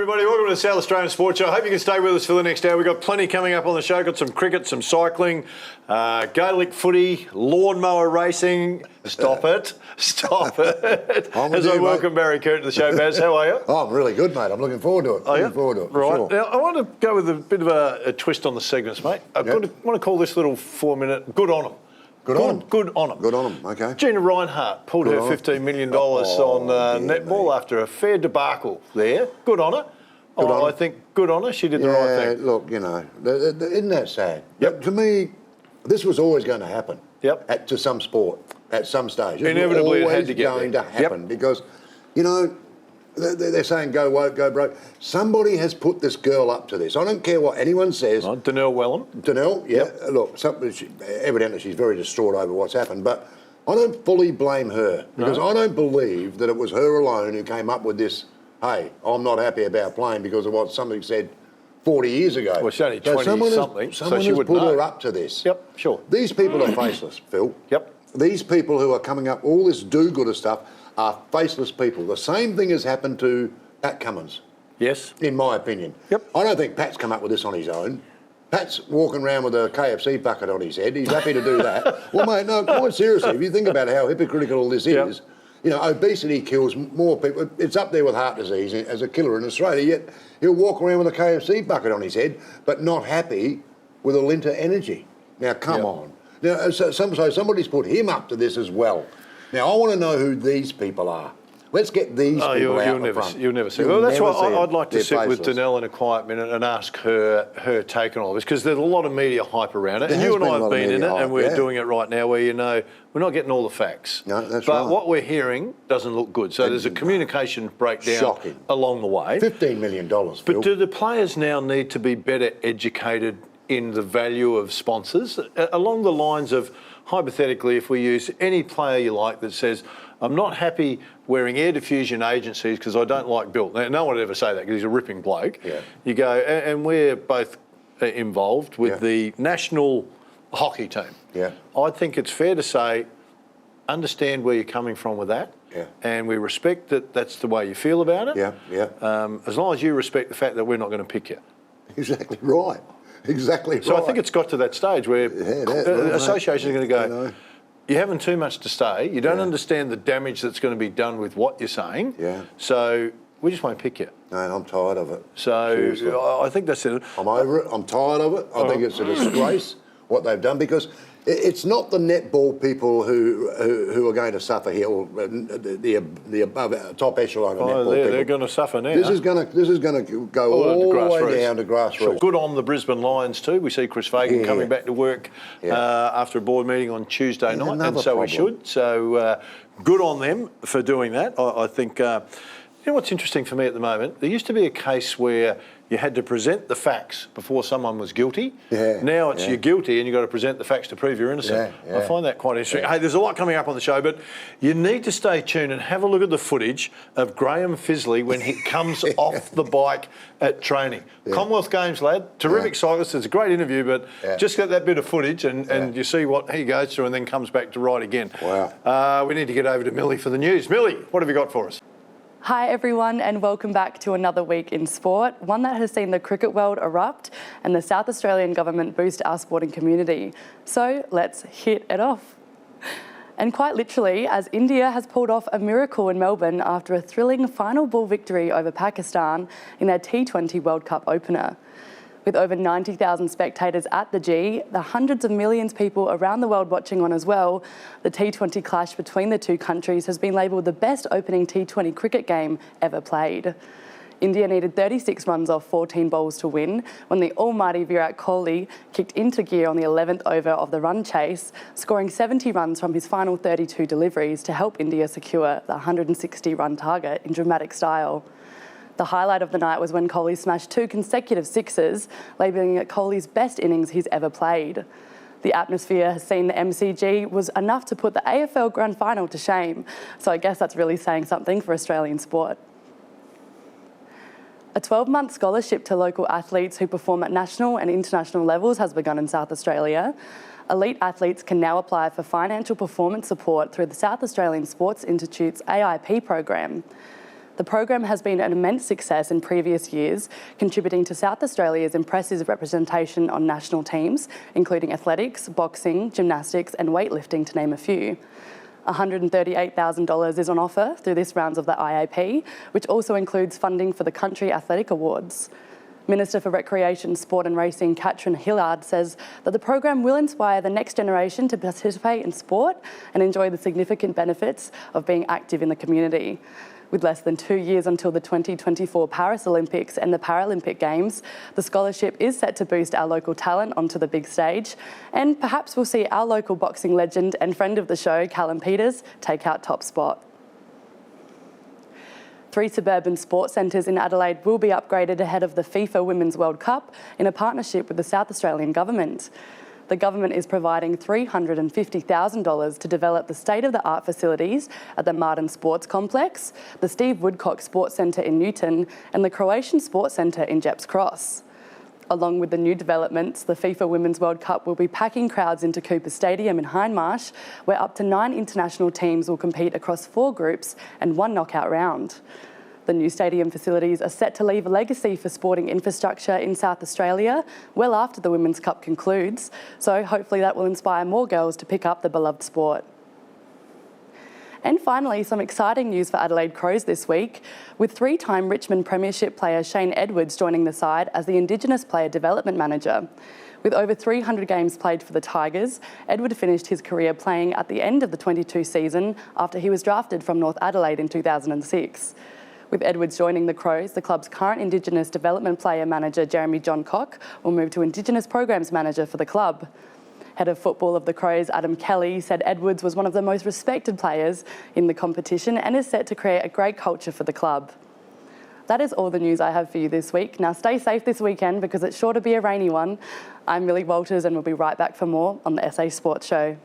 everybody. Welcome to the South Australian Sports Show. I hope you can stay with us for the next hour. We've got plenty coming up on the show. Got some cricket, some cycling, Gaelic footy, lawnmower racing. Stop it. Stop it. As I welcome Barry Curt to the show. Baz, how are you? Oh, I'm really good, mate. I'm looking forward to it. Right. Sure. Now, I want to go with a bit of a twist on the segments, mate. I want to call this little 4-minute good on them. Good on them. Good on them, okay. Gina Reinhart pulled her $15 million on netball after a fair debacle there. Good on her. I think good on her. She did the right thing. Look, you know, isn't that sad? Yep. To me, this was always going to happen. Yep. To some sport, at some stage. Inevitably, it had to get going to happen because, you know, they're saying go woke, go broke. Somebody has put this girl up to this. I don't care what anyone says. Donnell Wellham. Donnell, yeah. Yep. Look, evidently she's very distraught over what's happened, but I don't fully blame her because I don't believe that it was her alone who came up with this, hey, I'm not happy about playing because of what somebody said 40 years ago. Well, she's only 20-something, so she would put her up to this. Yep, sure. These people are faceless, Phil. Yep. These people who are coming up, all this do-gooder stuff, are faceless people. The same thing has happened to Pat Cummins. Yes. In my opinion. Yep. I don't think Pat's come up with this on his own. Pat's walking around with a KFC bucket on his head. He's happy to do that. Well, mate, no, quite seriously, if you think about how hypocritical all this is, you know, obesity kills more people. It's up there with heart disease as a killer in Australia, yet he'll walk around with a KFC bucket on his head, but not happy with a Linter Energy. Now, come on. Now, so somebody's put him up to this as well. Now, I want to know who these people are. Let's get these people out the front. You'll never see. Well, that's why I'd like to sit with Donnell in a quiet minute and ask her take on all this, because there's a lot of media hype around it. And you and I have been in it, and we're doing it right now where, you know, we're not getting all the facts. No, that's right. But what we're hearing doesn't look good. So there's a communication breakdown along the way. $15 million, Phil. But do the players now need to be better educated in the value of sponsors? Along the lines of, hypothetically, if we use any player you like that says, I'm not happy wearing air diffusion agencies because I don't like Bill. Now, no one would ever say that because he's a ripping bloke. Yeah. You go, and we're both involved with the national hockey team. Yeah. I think it's fair to say, understand where you're coming from with that. Yeah. And we respect that that's the way you feel about it. Yeah, yeah. As long as you respect the fact that we're not going to pick you. Exactly right. Exactly right. So I think it's got to that stage where associations are going to go, you're having too much to say. You don't understand the damage that's going to be done with what you're saying. Yeah. So we just won't pick you. No, I'm tired of it. So seriously. I think that's it. I'm over it. I'm tired of it. I think it's a disgrace what they've done, because it's not the netball people who are going to suffer here, or the above top echelon of netball people. They're going to suffer now. This is going to go all the way down to grassroots. Sure. Good on the Brisbane Lions too. We see Chris Fagan coming back to work after a board meeting on Tuesday night, and so we should. So good on them for doing that. I think. You know what's interesting for me at the moment? There used to be a case where you had to present the facts before someone was guilty. Yeah, now it's you're guilty and you've got to present the facts to prove you're innocent. I find that quite interesting. Hey, there's a lot coming up on the show, but you need to stay tuned and have a look at the footage of Graham Fisley when he comes off the bike at training. Commonwealth Games lad, terrific cyclist. It's a great interview, but just get that bit of footage and you see what he goes through and then comes back to ride again. Wow. We need to get over to Millie for the news. Millie, what have you got for us? Hi everyone, and welcome back to another week in sport, one that has seen the cricket world erupt and the South Australian government boost our sporting community. So let's hit it off. And quite literally, as India has pulled off a miracle in Melbourne after a thrilling final ball victory over Pakistan in their T20 World Cup opener. With over 90,000 spectators at the G, the hundreds of millions of people around the world watching on as well, the T20 clash between the two countries has been labelled the best opening T20 cricket game ever played. India needed 36 runs off 14 bowls to win when the almighty Virat Kohli kicked into gear on the 11th over of the run chase, scoring 70 runs from his final 32 deliveries to help India secure the 160-run target in dramatic style. The highlight of the night was when Kohli smashed 2 consecutive sixes, labelling it Kohli's best innings he's ever played. The atmosphere has seen the MCG was enough to put the AFL Grand Final to shame, so I guess that's really saying something for Australian sport. A 12-month scholarship to local athletes who perform at national and international levels has begun in South Australia. Elite athletes can now apply for financial performance support through the South Australian Sports Institute's AIP program. The program has been an immense success in previous years, contributing to South Australia's impressive representation on national teams, including athletics, boxing, gymnastics and weightlifting, to name a few. $138,000 is on offer through this round of the IAP, which also includes funding for the Country Athletic Awards. Minister for Recreation, Sport and Racing, Katrin Hillard, says that the program will inspire the next generation to participate in sport and enjoy the significant benefits of being active in the community. With less than 2 years until the 2024 Paris Olympics and the Paralympic Games, the scholarship is set to boost our local talent onto the big stage, and perhaps we'll see our local boxing legend and friend of the show, Callum Peters, take out top spot. 3 suburban sports centres in Adelaide will be upgraded ahead of the FIFA Women's World Cup in a partnership with the South Australian Government. The government is providing $350,000 to develop the state-of-the-art facilities at the Martin Sports Complex, the Steve Woodcock Sports Centre in Newton and the Croatian Sports Centre in Jepps Cross. Along with the new developments, the FIFA Women's World Cup will be packing crowds into Cooper Stadium in Hindmarsh, where up to 9 international teams will compete across 4 groups and 1 knockout round. The new stadium facilities are set to leave a legacy for sporting infrastructure in South Australia well after the Women's Cup concludes, so hopefully that will inspire more girls to pick up the beloved sport. And finally, some exciting news for Adelaide Crows this week, with 3-time Richmond Premiership player Shane Edwards joining the side as the Indigenous Player Development Manager. With over 300 games played for the Tigers, Edward finished his career playing at the end of the 22 season after he was drafted from North Adelaide in 2006. With Edwards joining the Crows, the club's current Indigenous Development Player Manager, Jeremy John Cock, will move to Indigenous Programs Manager for the club. Head of football of the Crows, Adam Kelly, said Edwards was one of the most respected players in the competition and is set to create a great culture for the club. That is all the news I have for you this week. Now stay safe this weekend because it's sure to be a rainy one. I'm Millie Walters and we'll be right back for more on the SA Sports Show.